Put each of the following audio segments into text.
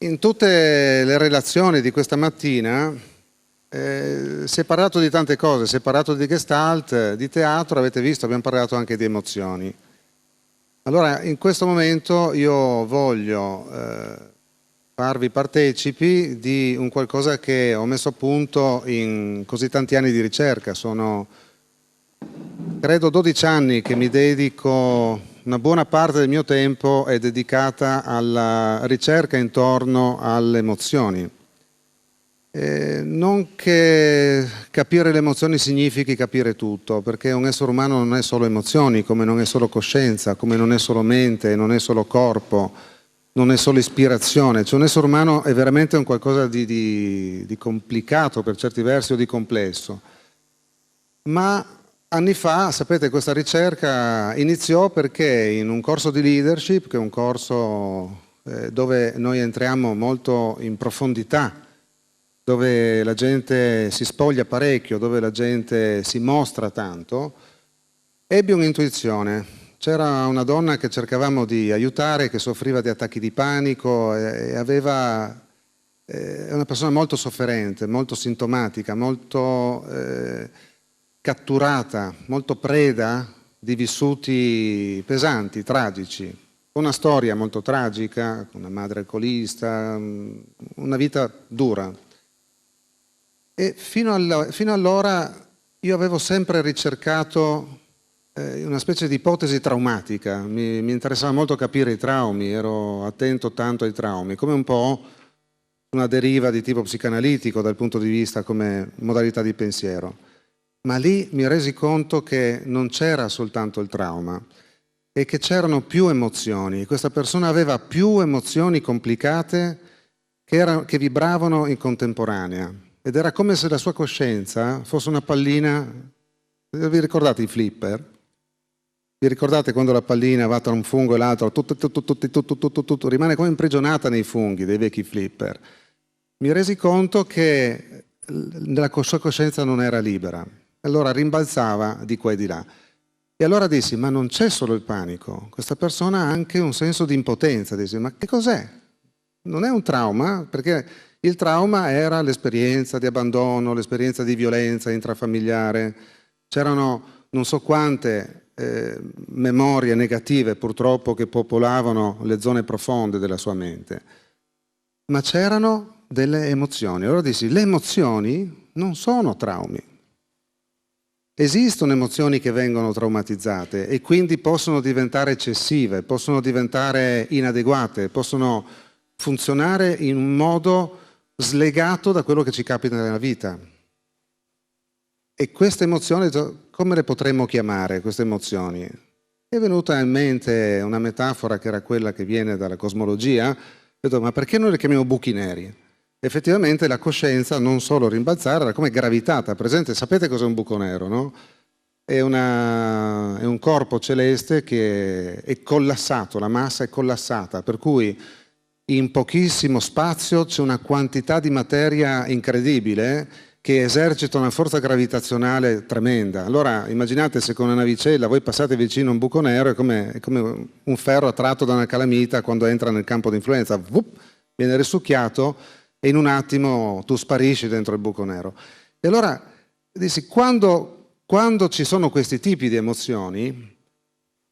In tutte le relazioni di questa mattina si è parlato di tante cose, si è parlato di Gestalt, di teatro, avete visto, abbiamo parlato anche di emozioni. Allora, in questo momento io voglio farvi partecipi di un qualcosa che ho messo a punto in così tanti anni di ricerca. Sono, credo, 12 anni che mi dedico. Una buona parte del mio tempo è dedicata alla ricerca intorno alle emozioni. Non che capire le emozioni significhi capire tutto, perché un essere umano non è solo emozioni, come non è solo coscienza, come non è solo mente, non è solo corpo, non è solo ispirazione. Cioè un essere umano è veramente un qualcosa di complicato per certi versi o di complesso. Ma anni fa, sapete, questa ricerca iniziò perché in un corso di leadership, che è un corso dove noi entriamo molto in profondità, dove la gente si spoglia parecchio, dove la gente si mostra tanto, ebbi un'intuizione. C'era una donna che cercavamo di aiutare, che soffriva di attacchi di panico e aveva... È una persona molto sofferente, molto sintomatica, molto catturata, molto preda di vissuti pesanti, tragici. Una storia molto tragica, una madre alcolista, una vita dura. E fino allora io avevo sempre ricercato una specie di ipotesi traumatica, mi interessava molto capire i traumi, ero attento tanto ai traumi, come un po' una deriva di tipo psicanalitico dal punto di vista come modalità di pensiero. Ma lì mi resi conto che non c'era soltanto il trauma e che c'erano più emozioni. Questa persona aveva più emozioni complicate che vibravano in contemporanea. Ed era come se la sua coscienza fosse una pallina. Vi ricordate i flipper? Vi ricordate quando la pallina va tra un fungo e l'altro? Rimane come imprigionata nei funghi dei vecchi flipper. Mi resi conto che la sua coscienza non era libera. Allora rimbalzava di qua e di là. E allora dissi, ma non c'è solo il panico, questa persona ha anche un senso di impotenza. Dissi, ma che cos'è? Non è un trauma? Perché il trauma era l'esperienza di abbandono, l'esperienza di violenza intrafamiliare. C'erano non so quante memorie negative purtroppo che popolavano le zone profonde della sua mente. Ma c'erano delle emozioni. Allora dissi, le emozioni non sono traumi. Esistono emozioni che vengono traumatizzate e quindi possono diventare eccessive, possono diventare inadeguate, possono funzionare in un modo slegato da quello che ci capita nella vita. E queste emozioni, come le potremmo chiamare, queste emozioni? È venuta in mente una metafora che era quella che viene dalla cosmologia. Ho detto, ma perché noi le chiamiamo buchi neri? Effettivamente la coscienza non solo rimbalzare, era come gravitata. Presente, sapete cos'è un buco nero, no? È un corpo celeste che è collassato, la massa è collassata, per cui in pochissimo spazio c'è una quantità di materia incredibile che esercita una forza gravitazionale tremenda. Allora immaginate se con una navicella voi passate vicino a un buco nero, è come un ferro attratto da una calamita quando entra nel campo di influenza, viene risucchiato e in un attimo tu sparisci dentro il buco nero. E allora dissi, quando ci sono questi tipi di emozioni,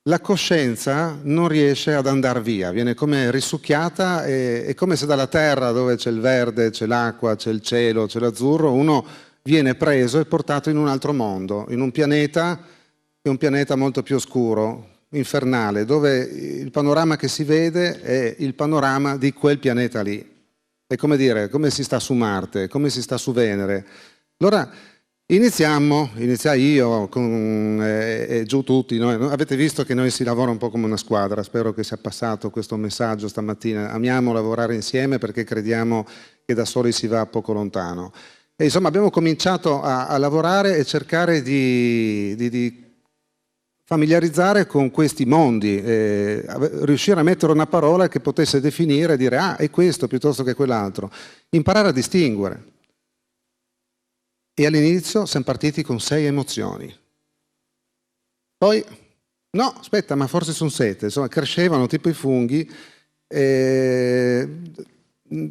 la coscienza non riesce ad andare via, viene come risucchiata, è come se dalla terra dove c'è il verde, c'è l'acqua, c'è il cielo, c'è l'azzurro, uno viene preso e portato in un altro mondo, in un pianeta che è un pianeta molto più oscuro, infernale, dove il panorama che si vede è il panorama di quel pianeta lì. È come dire, come si sta su Marte, come si sta su Venere. Allora iniziai io e giù tutti. Avete visto che noi si lavora un po' come una squadra, spero che sia passato questo messaggio stamattina. Amiamo lavorare insieme perché crediamo che da soli si va poco lontano. E insomma abbiamo cominciato a lavorare e cercare di familiarizzare con questi mondi, riuscire a mettere una parola che potesse definire e dire ah, è questo piuttosto che quell'altro, imparare a distinguere. E all'inizio siamo partiti con 6 emozioni. Poi, no, aspetta, ma forse sono 7, insomma crescevano tipo i funghi.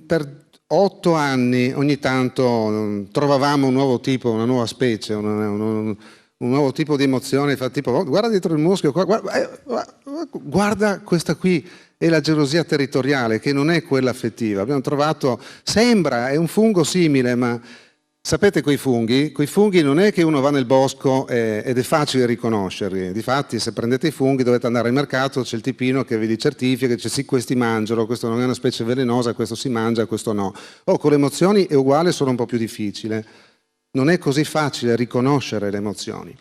per 8 anni ogni tanto trovavamo un nuovo tipo, una nuova specie, un nuovo tipo di emozione, fa tipo, oh, guarda dietro il muschio, guarda questa qui, è la gelosia territoriale, che non è quella affettiva. Abbiamo trovato, sembra, è un fungo simile, ma sapete quei funghi non è che uno va nel bosco ed è facile riconoscerli. Difatti, se prendete i funghi dovete andare al mercato, c'è il tipino che vi li certifica, che dice sì, questi mangiano, questo non è una specie velenosa, questo si mangia, questo no. Con le emozioni è uguale, solo un po' più difficile. Non è così facile riconoscere le emozioni.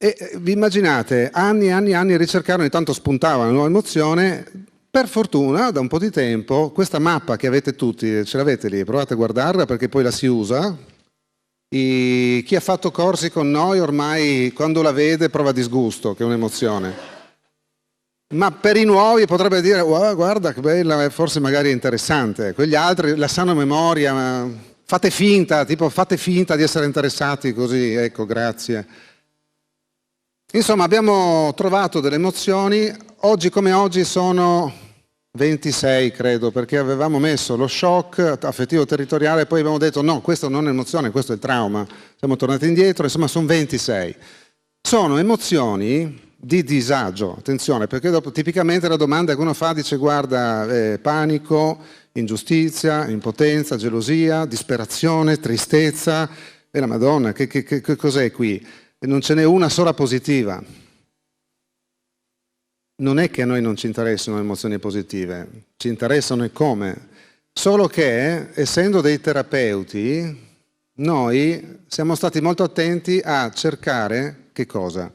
E vi immaginate, anni e anni e anni a ricercare, ogni tanto spuntava una nuova emozione. Per fortuna, da un po' di tempo, questa mappa che avete tutti, ce l'avete lì, provate a guardarla perché poi la si usa. Chi ha fatto corsi con noi ormai, quando la vede, prova disgusto, che è un'emozione. Ma per i nuovi potrebbe dire, wow, guarda che bella, forse magari è interessante. Quegli altri la sanno a memoria, ma fate finta di essere interessati così, ecco, grazie. Insomma, abbiamo trovato delle emozioni, oggi come oggi sono 26 credo, perché avevamo messo lo shock affettivo territoriale e poi abbiamo detto no, questo non è emozione, questo è il trauma. Siamo tornati indietro, insomma sono 26. Sono emozioni di disagio, attenzione, perché dopo tipicamente la domanda che uno fa dice guarda, panico, ingiustizia, impotenza, gelosia, disperazione, tristezza, e la Madonna, che cos'è qui? E non ce n'è una sola positiva. Non è che a noi non ci interessano le emozioni positive, ci interessano e come. Solo che, essendo dei terapeuti, noi siamo stati molto attenti a cercare, che cosa?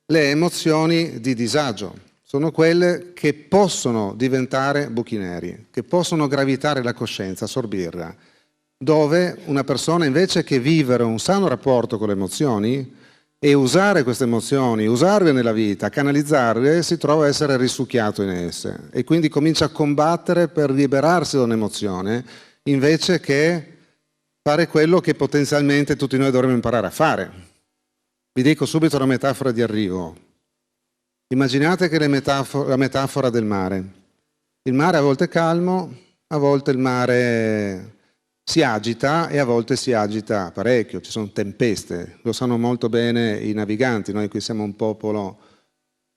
Le emozioni di disagio. Sono quelle che possono diventare buchi neri, che possono gravitare la coscienza, assorbirla, dove una persona invece che vivere un sano rapporto con le emozioni e usare queste emozioni, usarle nella vita, canalizzarle, si trova a essere risucchiato in esse e quindi comincia a combattere per liberarsi da un'emozione invece che fare quello che potenzialmente tutti noi dovremmo imparare a fare. Vi dico subito la metafora di arrivo. Immaginate che la metafora del mare. Il mare a volte è calmo, a volte il mare si agita e a volte si agita parecchio, ci sono tempeste, lo sanno molto bene i naviganti, noi qui siamo un popolo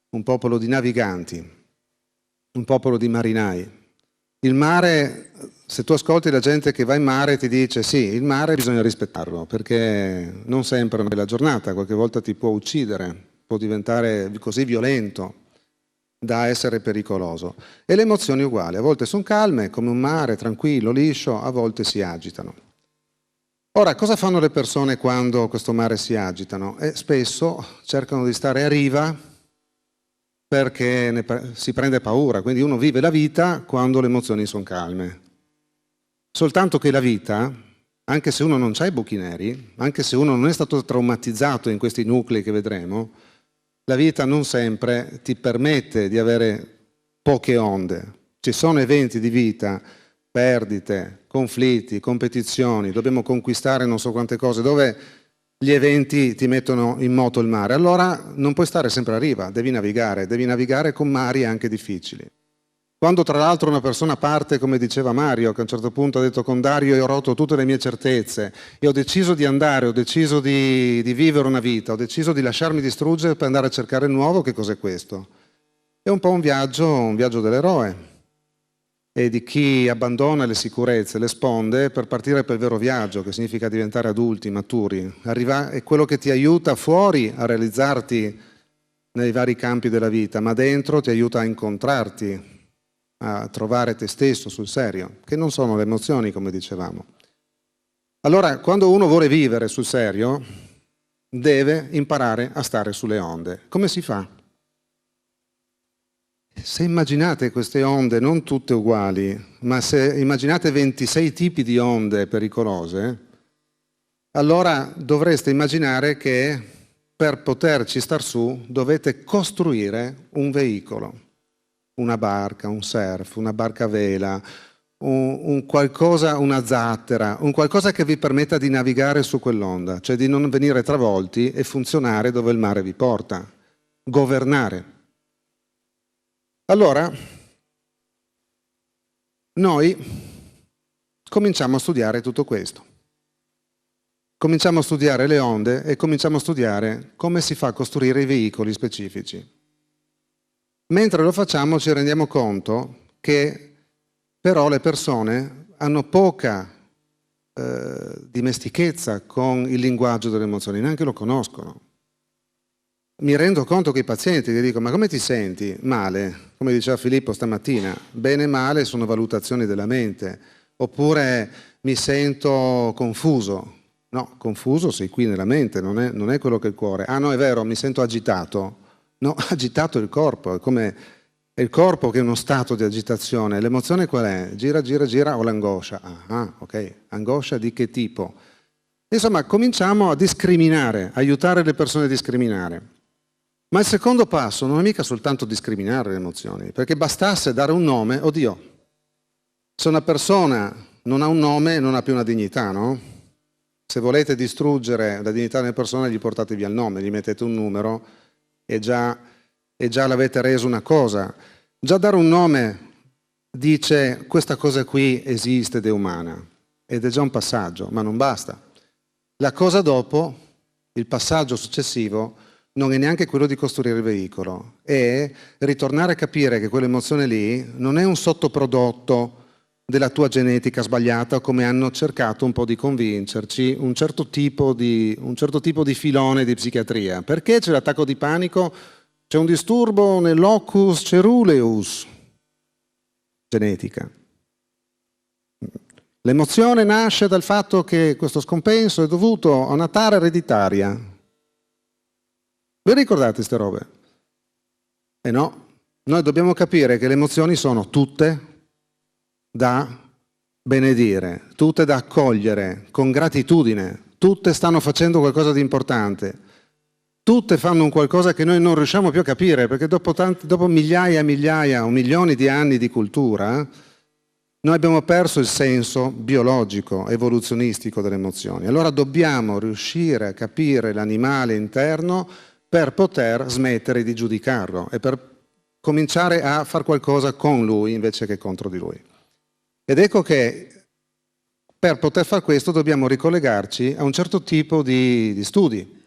di naviganti, un popolo di marinai. Il mare, se tu ascolti la gente che va in mare ti dice sì, il mare bisogna rispettarlo perché non sempre è una bella giornata, qualche volta ti può uccidere, può diventare così violento da essere pericoloso. E le emozioni uguali, a volte sono calme, come un mare, tranquillo, liscio, a volte si agitano. Ora, cosa fanno le persone quando questo mare si agitano? Spesso cercano di stare a riva perché si prende paura, quindi uno vive la vita quando le emozioni sono calme. Soltanto che la vita, anche se uno non ha i buchi neri, anche se uno non è stato traumatizzato in questi nuclei che vedremo, la vita non sempre ti permette di avere poche onde. Ci sono eventi di vita, perdite, conflitti, competizioni, dobbiamo conquistare non so quante cose, dove gli eventi ti mettono in moto il mare. Allora non puoi stare sempre a riva, devi navigare con mari anche difficili. Quando tra l'altro una persona parte, come diceva Mario, che a un certo punto ha detto con Dario io ho rotto tutte le mie certezze e ho deciso di andare, ho deciso di vivere una vita, ho deciso di lasciarmi distruggere per andare a cercare il nuovo, che cos'è questo? È un po' un viaggio dell'eroe e di chi abbandona le sicurezze, le sponde per partire per il vero viaggio, che significa diventare adulti, maturi. È quello che ti aiuta fuori a realizzarti nei vari campi della vita, ma dentro ti aiuta a incontrarti, a trovare te stesso sul serio, che non sono le emozioni come dicevamo. Allora, quando uno vuole vivere sul serio, deve imparare a stare sulle onde. Come si fa? Se immaginate queste onde non tutte uguali, ma se immaginate 26 tipi di onde pericolose, allora dovreste immaginare che per poterci star su dovete costruire un veicolo. Una barca, un surf, una barca a vela, un qualcosa, una zattera, un qualcosa che vi permetta di navigare su quell'onda, cioè di non venire travolti e funzionare dove il mare vi porta, governare. Allora, noi cominciamo a studiare tutto questo. Cominciamo a studiare le onde e cominciamo a studiare come si fa a costruire i veicoli specifici. Mentre lo facciamo ci rendiamo conto che però le persone hanno poca dimestichezza con il linguaggio delle emozioni, neanche lo conoscono. Mi rendo conto che i pazienti gli dico: ma come ti senti? Male, come diceva Filippo stamattina, bene e male sono valutazioni della mente, oppure mi sento confuso. No, confuso sei qui nella mente, non è quello che è il cuore. Ah no, è vero, mi sento agitato. No, agitato è il corpo, è il corpo che è uno stato di agitazione. L'emozione qual è? Gira, gira, gira o l'angoscia? Ah, ok, angoscia di che tipo? Insomma, cominciamo a discriminare, aiutare le persone a discriminare. Ma il secondo passo non è mica soltanto discriminare le emozioni, perché bastasse dare un nome, oddio, se una persona non ha un nome non ha più una dignità, no? Se volete distruggere la dignità delle persone gli portate via il nome, gli mettete un numero e già l'avete reso una cosa. Già dare un nome dice questa cosa qui esiste ed è umana, ed è già un passaggio, ma non basta. La cosa dopo, il passaggio successivo, non è neanche quello di costruire il veicolo, è ritornare a capire che quell'emozione lì non è un sottoprodotto della tua genetica sbagliata, come hanno cercato un po' di convincerci un certo tipo di filone di psichiatria. Perché c'è l'attacco di panico? C'è un disturbo nel locus ceruleus, genetica. L'emozione nasce dal fatto che questo scompenso è dovuto a una tara ereditaria. Vi ricordate queste robe? Eh no, noi dobbiamo capire che le emozioni sono tutte da benedire, tutte da accogliere con gratitudine, tutte stanno facendo qualcosa di importante, tutte fanno un qualcosa che noi non riusciamo più a capire, perché dopo migliaia e migliaia o milioni di anni di cultura, noi abbiamo perso il senso biologico, evoluzionistico delle emozioni. Allora dobbiamo riuscire a capire l'animale interno per poter smettere di giudicarlo e per cominciare a fare qualcosa con lui invece che contro di lui. Ed ecco che per poter fare questo dobbiamo ricollegarci a un certo tipo di studi,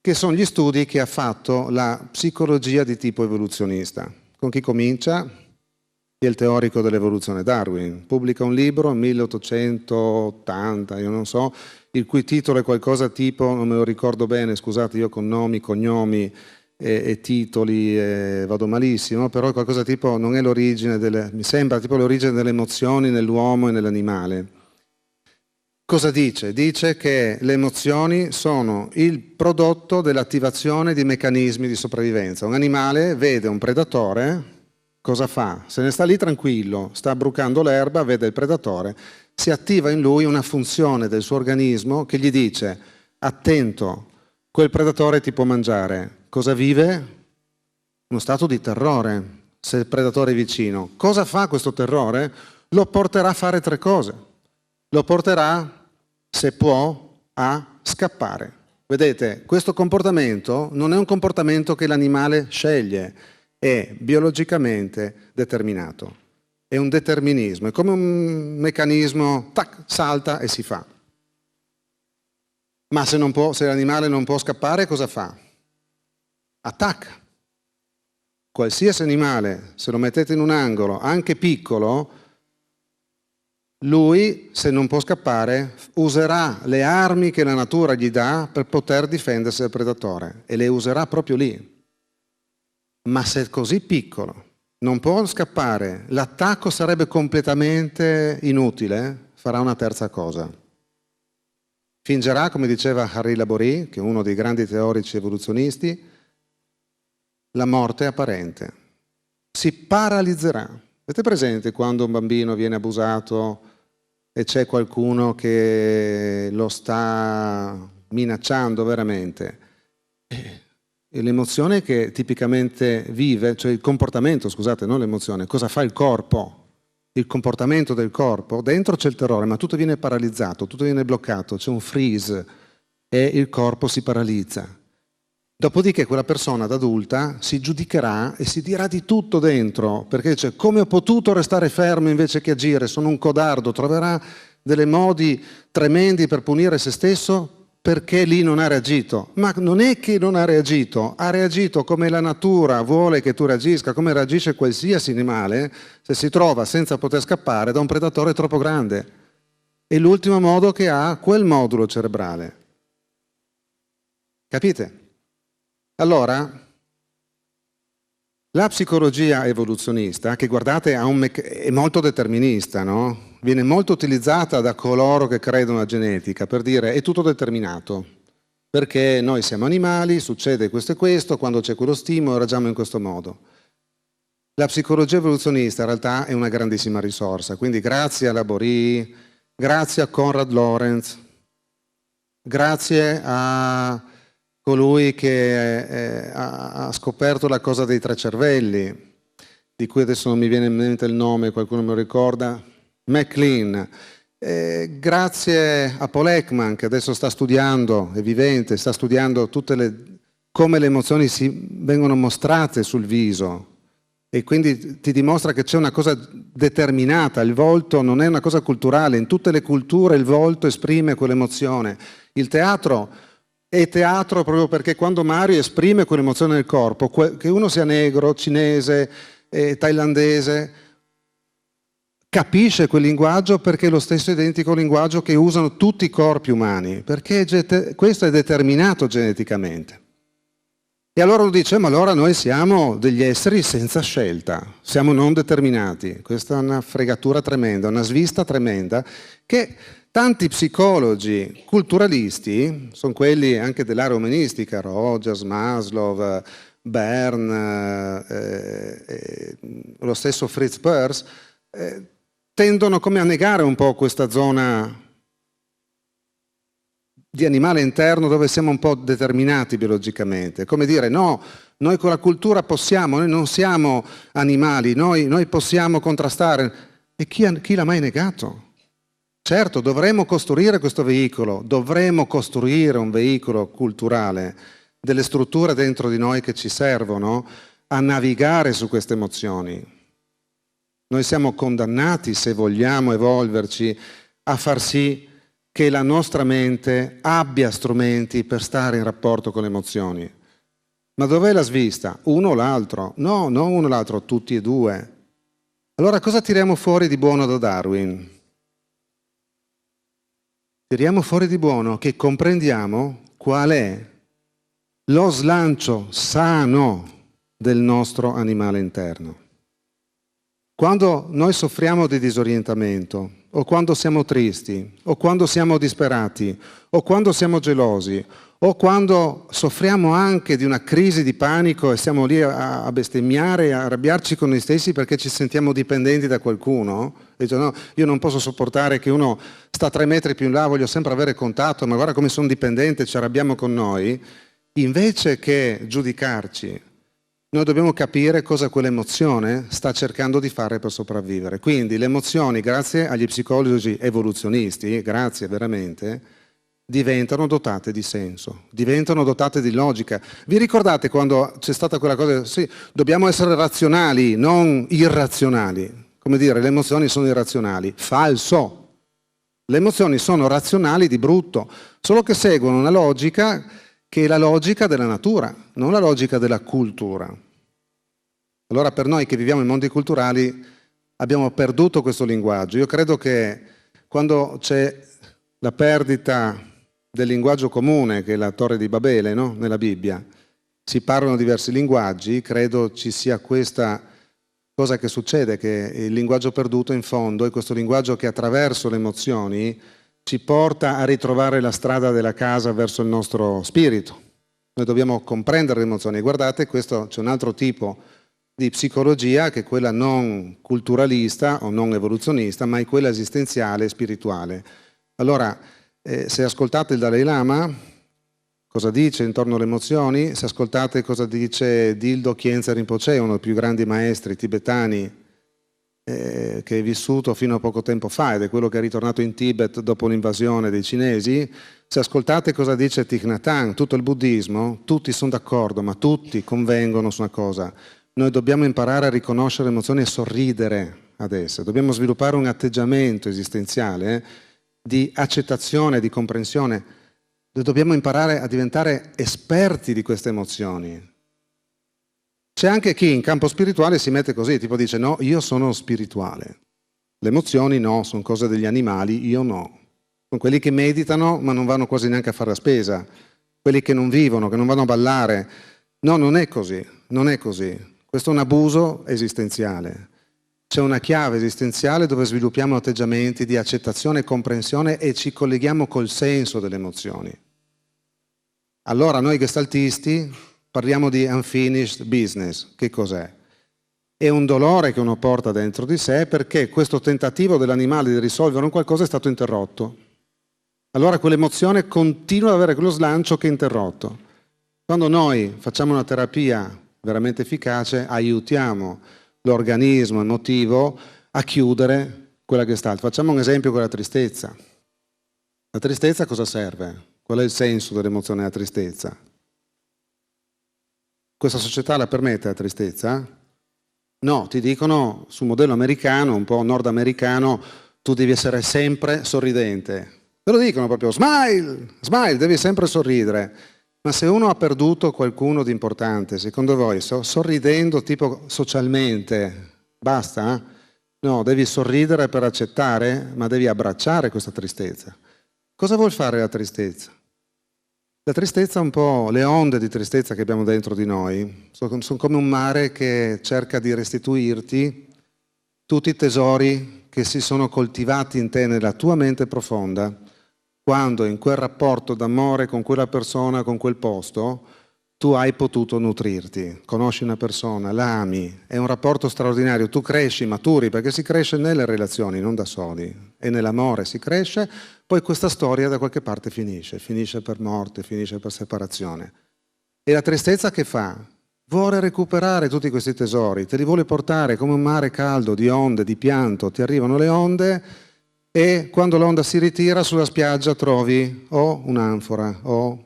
che sono gli studi che ha fatto la psicologia di tipo evoluzionista. Con chi comincia? Chi è il teorico dell'evoluzione? Darwin. Pubblica un libro nel 1880, io non so, il cui titolo è qualcosa tipo, non me lo ricordo bene, scusate, io con nomi, cognomi e titoli vado malissimo, però è qualcosa tipo, non è l'origine mi sembra tipo l'origine delle emozioni nell'uomo e nell'animale. Cosa dice? Dice che le emozioni sono il prodotto dell'attivazione di meccanismi di sopravvivenza. Un animale vede un predatore, cosa fa? Se ne sta lì tranquillo, sta brucando l'erba, vede il predatore, si attiva in lui una funzione del suo organismo che gli dice: attento, quel predatore ti può mangiare. Cosa vive? Uno stato di terrore, se il predatore è vicino. Cosa fa questo terrore? Lo porterà a fare tre cose. Lo porterà, se può, a scappare. Vedete, questo comportamento non è un comportamento che l'animale sceglie, è biologicamente determinato. È un determinismo, è come un meccanismo, tac, salta e si fa. Ma se l'animale non può scappare, cosa fa? Attacca. Qualsiasi animale, se lo mettete in un angolo, anche piccolo, lui, se non può scappare, userà le armi che la natura gli dà per poter difendersi dal predatore, e le userà proprio lì. Ma se è così piccolo, non può scappare, l'attacco sarebbe completamente inutile, farà una terza cosa. Fingerà, come diceva Henri Laborie, che è uno dei grandi teorici evoluzionisti, la morte apparente. Si paralizzerà. Avete presente quando un bambino viene abusato e c'è qualcuno che lo sta minacciando veramente? E l'emozione che tipicamente vive, cioè il comportamento, scusate, non l'emozione, cosa fa il corpo? Il comportamento del corpo, dentro c'è il terrore, ma tutto viene paralizzato, tutto viene bloccato, c'è un freeze e il corpo si paralizza. Dopodiché quella persona da adulta si giudicherà e si dirà di tutto dentro, perché dice: come ho potuto restare fermo invece che agire, sono un codardo, troverà delle modi tremendi per punire se stesso perché lì non ha reagito. Ma non è che non ha reagito come la natura vuole che tu reagisca, come reagisce qualsiasi animale se si trova senza poter scappare da un predatore troppo grande. È l'ultimo modo che ha quel modulo cerebrale. Capite? Allora, la psicologia evoluzionista, che guardate è molto determinista, no? Viene molto utilizzata da coloro che credono alla genetica per dire è tutto determinato, perché noi siamo animali, succede questo e questo, quando c'è quello stimolo reagiamo in questo modo. La psicologia evoluzionista in realtà è una grandissima risorsa, quindi grazie a Laborie, grazie a Konrad Lorenz, grazie a colui che ha scoperto la cosa dei tre cervelli, di cui adesso non mi viene in mente il nome, qualcuno me lo ricorda, MacLean, grazie a Paul Ekman che adesso sta studiando, è vivente, sta studiando come le emozioni si vengono mostrate sul viso e quindi ti dimostra che c'è una cosa determinata, il volto non è una cosa culturale, in tutte le culture il volto esprime quell'emozione. Il teatro è teatro proprio perché quando Mario esprime quell'emozione nel corpo, che uno sia negro, cinese, thailandese, capisce quel linguaggio perché è lo stesso identico linguaggio che usano tutti i corpi umani, perché questo è determinato geneticamente. E allora uno dice, ma allora noi siamo degli esseri senza scelta, siamo non determinati. Questa è una fregatura tremenda, una svista tremenda, che tanti psicologi culturalisti, sono quelli anche dell'area umanistica, Rogers, Maslow, Bern, lo stesso Fritz Perls, tendono come a negare un po' questa zona di animale interno dove siamo un po' determinati biologicamente. Come dire, no, noi con la cultura possiamo, noi non siamo animali, noi possiamo contrastare. E chi l'ha mai negato? Certo, dovremmo costruire questo veicolo, dovremmo costruire un veicolo culturale, delle strutture dentro di noi che ci servono a navigare su queste emozioni. Noi siamo condannati, se vogliamo evolverci, a far sì che la nostra mente abbia strumenti per stare in rapporto con le emozioni. Ma dov'è la svista? Uno o l'altro? No, non uno o l'altro, tutti e due. Allora cosa tiriamo fuori di buono da Darwin? Tiriamo fuori di buono che comprendiamo qual è lo slancio sano del nostro animale interno. Quando noi soffriamo di disorientamento, o quando siamo tristi, o quando siamo disperati, o quando siamo gelosi, o quando soffriamo anche di una crisi di panico e siamo lì a bestemmiare, a arrabbiarci con noi stessi perché ci sentiamo dipendenti da qualcuno, e dice, no, io non posso sopportare che uno sta 3 metri più in là, voglio sempre avere contatto, ma guarda come sono dipendente, ci arrabbiamo con noi, invece che giudicarci, noi dobbiamo capire cosa quell'emozione sta cercando di fare per sopravvivere. Quindi le emozioni, grazie agli psicologi evoluzionisti, grazie veramente, diventano dotate di senso, diventano dotate di logica. Vi ricordate quando c'è stata quella cosa, sì, dobbiamo essere razionali, non irrazionali. Come dire, le emozioni sono irrazionali. Falso! Le emozioni sono razionali di brutto, solo che seguono una logica che è la logica della natura, non la logica della cultura. Allora per noi che viviamo in mondi culturali abbiamo perduto questo linguaggio. Io credo che quando c'è la perdita del linguaggio comune, che è la Torre di Babele, no? Nella Bibbia, si parlano diversi linguaggi, credo ci sia questa cosa che succede, che il linguaggio perduto in fondo è questo linguaggio che attraverso le emozioni ci porta a ritrovare la strada della casa verso il nostro spirito. Noi dobbiamo comprendere le emozioni. Guardate, questo c'è un altro tipo di psicologia che è quella non culturalista o non evoluzionista, ma è quella esistenziale e spirituale. Allora, se ascoltate il Dalai Lama, cosa dice intorno alle emozioni, se ascoltate cosa dice Dildo Khyentse Rinpoche, uno dei più grandi maestri tibetani che è vissuto fino a poco tempo fa ed è quello che è ritornato in Tibet dopo l'invasione dei cinesi, se ascoltate cosa dice Thich Nhat Hanh, tutto il buddismo, tutti sono d'accordo, ma tutti convengono su una cosa: noi dobbiamo imparare a riconoscere le emozioni e sorridere ad esse, dobbiamo sviluppare un atteggiamento esistenziale di accettazione, di comprensione. Dobbiamo imparare a diventare esperti di queste emozioni. C'è anche chi in campo spirituale si mette così, tipo dice no, io sono spirituale. Le emozioni no, sono cose degli animali, io no. Sono quelli che meditano ma non vanno quasi neanche a fare la spesa, quelli che non vivono, che non vanno a ballare. No, non è così, non è così. Questo è un abuso esistenziale. C'è una chiave esistenziale dove sviluppiamo atteggiamenti di accettazione e comprensione e ci colleghiamo col senso delle emozioni. Allora noi gestaltisti parliamo di unfinished business. Che cos'è? È un dolore che uno porta dentro di sé perché questo tentativo dell'animale di risolvere un qualcosa è stato interrotto. Allora quell'emozione continua ad avere quello slancio che è interrotto. Quando noi facciamo una terapia veramente efficace, aiutiamo l'organismo emotivo a chiudere quella gestalt. Facciamo un esempio con la tristezza. La tristezza cosa serve? Qual è il senso dell'emozione della tristezza? Questa società la permette la tristezza? No, ti dicono sul modello americano, un po' nordamericano, tu devi essere sempre sorridente. Te lo dicono proprio, smile, smile, devi sempre sorridere. Ma se uno ha perduto qualcuno di importante, secondo voi, sorridendo tipo socialmente, basta? No, devi sorridere per accettare, ma devi abbracciare questa tristezza. Cosa vuol fare la tristezza? La tristezza è un po', le onde di tristezza che abbiamo dentro di noi, sono come un mare che cerca di restituirti tutti i tesori che si sono coltivati in te nella tua mente profonda, quando in quel rapporto d'amore con quella persona, con quel posto, tu hai potuto nutrirti. Conosci una persona, la ami, è un rapporto straordinario, tu cresci, maturi, perché si cresce nelle relazioni, non da soli, e nell'amore si cresce, poi questa storia da qualche parte finisce per morte, finisce per separazione. E la tristezza che fa? Vuole recuperare tutti questi tesori, te li vuole portare come un mare caldo di onde, di pianto, ti arrivano le onde e quando l'onda si ritira sulla spiaggia trovi o un'anfora o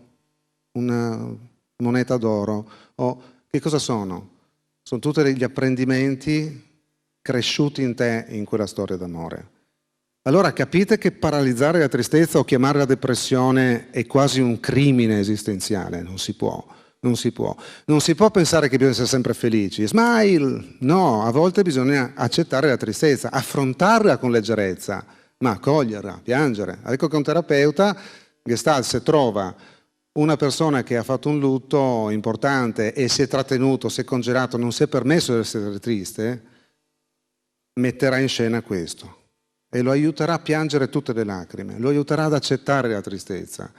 una moneta d'oro, o che cosa sono? Sono tutti gli apprendimenti cresciuti in te in quella storia d'amore. Allora capite che paralizzare la tristezza o chiamarla depressione è quasi un crimine esistenziale, non si può. Non si può. Non si può pensare che bisogna essere sempre felici. Smile! No, a volte bisogna accettare la tristezza, affrontarla con leggerezza, ma accoglierla, piangere. Ecco che un terapeuta, Gestalt, se trova una persona che ha fatto un lutto importante e si è trattenuto, si è congelato, non si è permesso di essere triste, metterà in scena questo e lo aiuterà a piangere tutte le lacrime, lo aiuterà ad accettare la tristezza.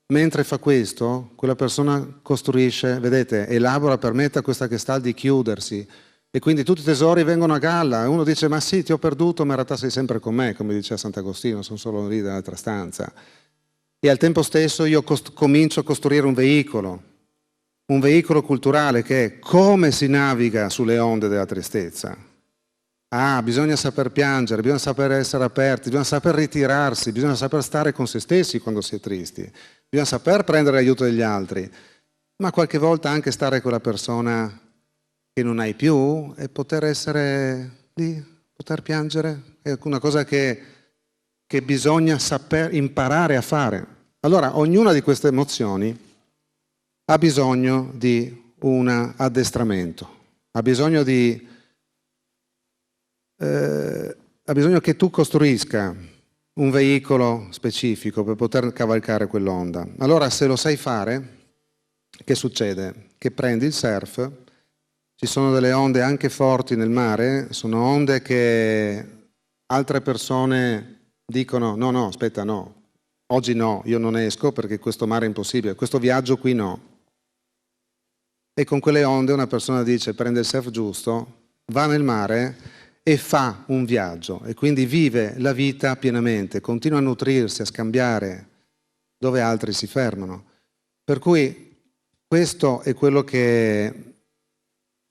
Mentre fa questo, quella persona costruisce, vedete, elabora, permette a questa gestalt di chiudersi e quindi tutti i tesori vengono a galla e uno dice ma sì, ti ho perduto ma in realtà sei sempre con me, come diceva Sant'Agostino, sono solo lì dall'altra stanza. E al tempo stesso io comincio a costruire un veicolo culturale che è come si naviga sulle onde della tristezza. Ah, bisogna saper piangere, bisogna saper essere aperti, bisogna saper ritirarsi, bisogna saper stare con se stessi quando si è tristi, bisogna saper prendere l'aiuto degli altri, ma qualche volta anche stare con la persona che non hai più e poter essere lì, poter piangere, è una cosa che bisogna saper imparare a fare. Allora, ognuna di queste emozioni ha bisogno di un addestramento, ha bisogno che tu costruisca un veicolo specifico per poter cavalcare quell'onda. Allora, se lo sai fare, che succede? Che prendi il surf, ci sono delle onde anche forti nel mare, sono onde che altre persone dicono no, aspetta, no, oggi no, io non esco perché questo mare è impossibile, questo viaggio qui no. E con quelle onde una persona dice, prende il surf giusto, va nel mare e fa un viaggio e quindi vive la vita pienamente, continua a nutrirsi, a scambiare dove altri si fermano. Per cui questo è quello che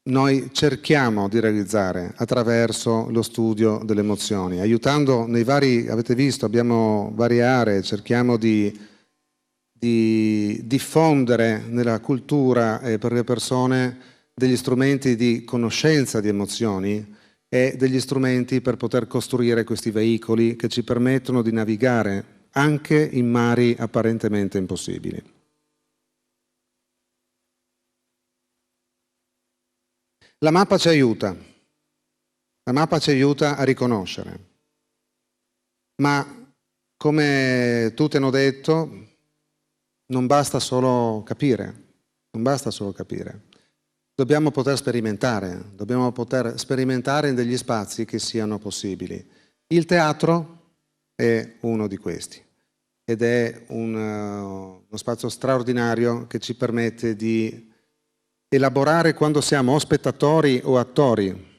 noi cerchiamo di realizzare attraverso lo studio delle emozioni, aiutando nei vari, avete visto, abbiamo varie aree, cerchiamo di diffondere nella cultura e per le persone degli strumenti di conoscenza di emozioni e degli strumenti per poter costruire questi veicoli che ci permettono di navigare anche in mari apparentemente impossibili. La mappa ci aiuta a riconoscere, ma come tutti hanno detto, non basta solo capire, Dobbiamo poter sperimentare in degli spazi che siano possibili. Il teatro è uno di questi ed è uno spazio straordinario che ci permette di elaborare quando siamo o spettatori o attori.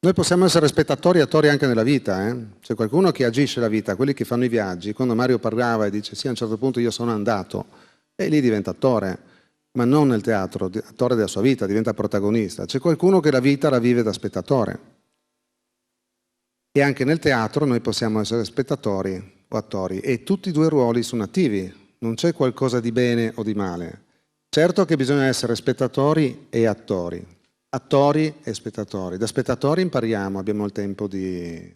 Noi possiamo essere spettatori e attori anche nella vita. C'è qualcuno che agisce la vita, quelli che fanno i viaggi. Quando Mario parlava e dice sì, a un certo punto io sono andato, e lì diventa attore, ma non nel teatro, attore della sua vita, diventa protagonista. C'è qualcuno che la vita la vive da spettatore. E anche nel teatro noi possiamo essere spettatori o attori, e tutti e due i ruoli sono attivi, non c'è qualcosa di bene o di male. Certo che bisogna essere spettatori e attori, attori e spettatori. Da spettatori impariamo, abbiamo il tempo di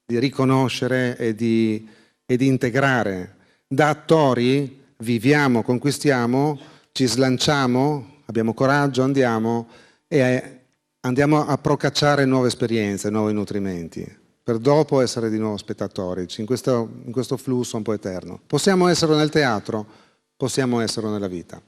riconoscere e di integrare. Da attori viviamo, conquistiamo, ci slanciamo, abbiamo coraggio, andiamo a procacciare nuove esperienze, nuovi nutrimenti, per dopo essere di nuovo spettatori, in questo flusso un po' eterno. Possiamo esserlo nel teatro, possiamo esserlo nella vita.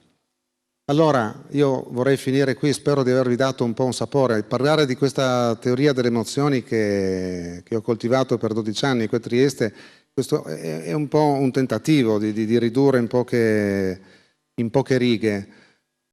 Allora, io vorrei finire qui, spero di avervi dato un po' un sapore. Parlare di questa teoria delle emozioni che ho coltivato per 12 anni qui a Trieste, questo è un po' un tentativo di ridurre in poche righe